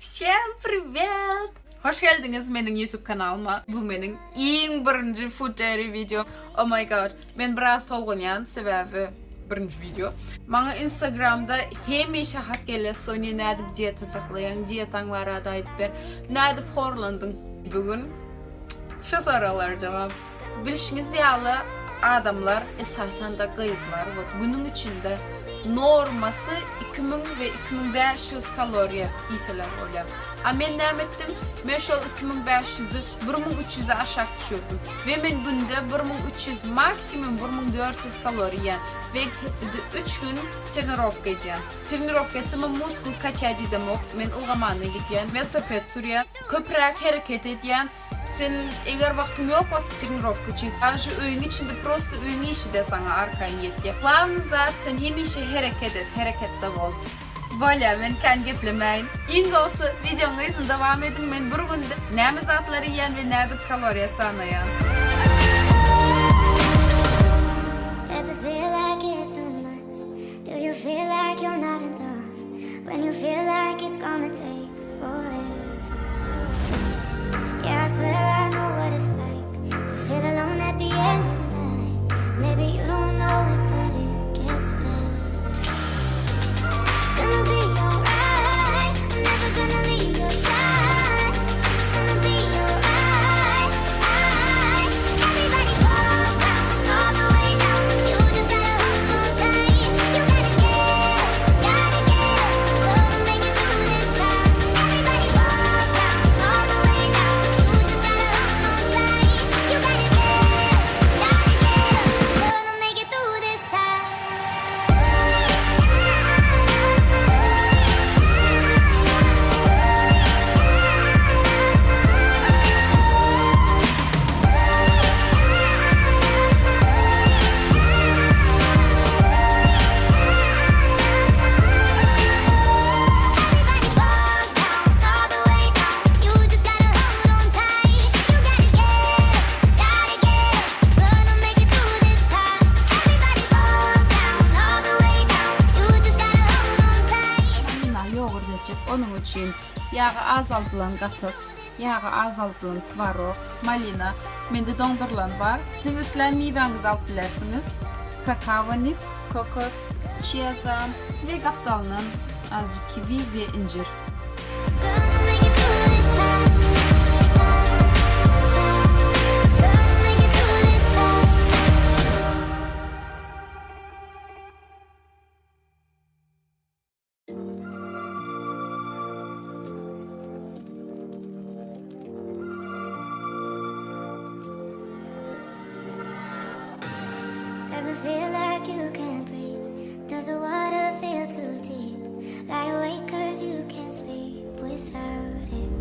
Всем привет! Hoş geldiniz mening YouTube kanalıma. Bu mening eng birinci food diary video. Oh my god. Men biraz tolgunyan sebebi birinci video. Bana Instagram'da hemişe hat gele Sonya nädip diyet saklayan, diyetan var adayıp ber. Nädip horlandın bugün? Şu sorular cevap. Bilişiniz yalı adamlar esasen de kızlar. Bunun içinde norması 2000 ve 2500 kalori iseler oluyor. Ama ben ne ettim? Ben şu 2500'ü 1300'e aşağı düşürdüm. Ve ben bunda 1300 maksimum 1400 kalori yiyen. Ve 3 gün trenirovka ediyen. Trenirovka ettim muskul kaçadı demek. Ben ılgamanına gidiyen. Velosiped sürüyen. Köprek hareket ediyen. Senin eğer vaktin yok olsa trenirovka için. Şu öğün içinde prosto öğün işi de sana arkayın yetki. Главный zat sen hemişe hareket et. Harekette bol. Böyle ben kendi geplemeyin. İngi olsa videonun iyisini devam edin. Ben bir günde näme zatları yiyen ve nerede kaloriye sanayan. Ever feel like it's too much? Do you feel like you're not enough? When you feel like it's gonna take forever? Yeah, I swear I know what it's like to feel alone at the end of the night. Maybe you don't know it, but it gets better. It's gonna be alright. I'm never gonna leave your side. It's gonna be alright. Everybody falls down, all the way down. You just gotta hold on tight. You gotta get up, gonna make it through this time. Everybody falls down, all the way down. You just gotta hold on tight. You gotta get up, gonna make it through this time. Everybody falls down, all the way down. You just gotta hold on tight. You gotta get up, gonna make it through this time. Everybody falls down, all the way down. You just gotta hold on tight. Malina yoğurt edecek. Onun için yağı azaltılan katık, yağı azaltılan tvarog, malina, mende dondurulan var. Siz islen meyvenizi alıp bilersiniz. Kakao nif, kokos, chiazam ve kaptalınan azıcık kivi ve incir. Gonna make it through this time. Gonna make it through this time. Ever feel like you can't breathe? Does the water feel too deep? Lie awake 'cause you can't sleep without it.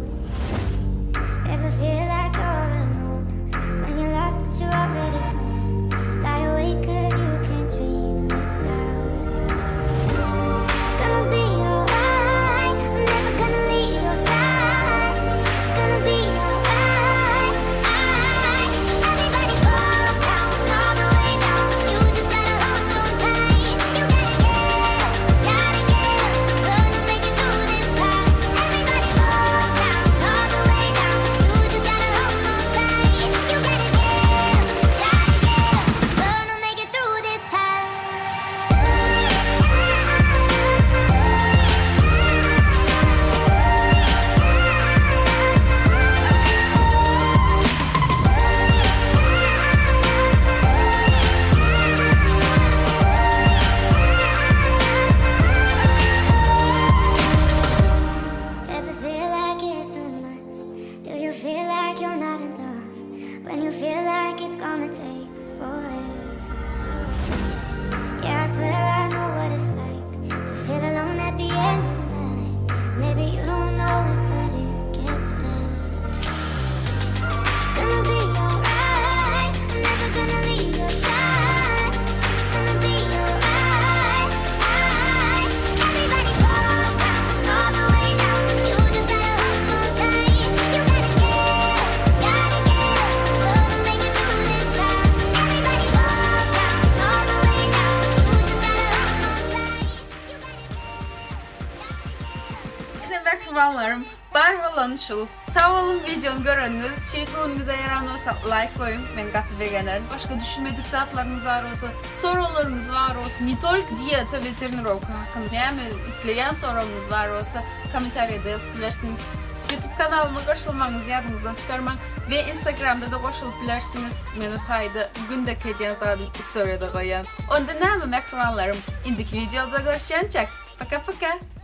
Ever feel like you're alone? When you're lost but you're already home. Lie awake 'cause you can't dream without it. It's gonna be alright. I'm never gonna leave your side. It's gonna be alright. Everybody falls down, all the way down. You just gotta hold on tight. You gotta get up, gonna make it through this time. Everybody falls kahramanlarım. Bar olan şu. Sağ olun videonu görünüz. Çeğitliğinize yaran olsa like koyun. Ben katı veganerim. Başka düşünmedik saatleriniz var olsa, sorularınız var olsa, nitolk diyete veteriner hakkında yani isteyen sorunuz var olsa komentarda yazabilirsiniz. YouTube kanalıma koşulmanızı yadınızdan çıkarmak ve Instagram'da da koşulabilirsiniz. Menütayda bugün de keceniz adım istoriyada koyan. Onda ne yapayım ekranlarım? İndiki videoda görüşeceğiz. Paka paka.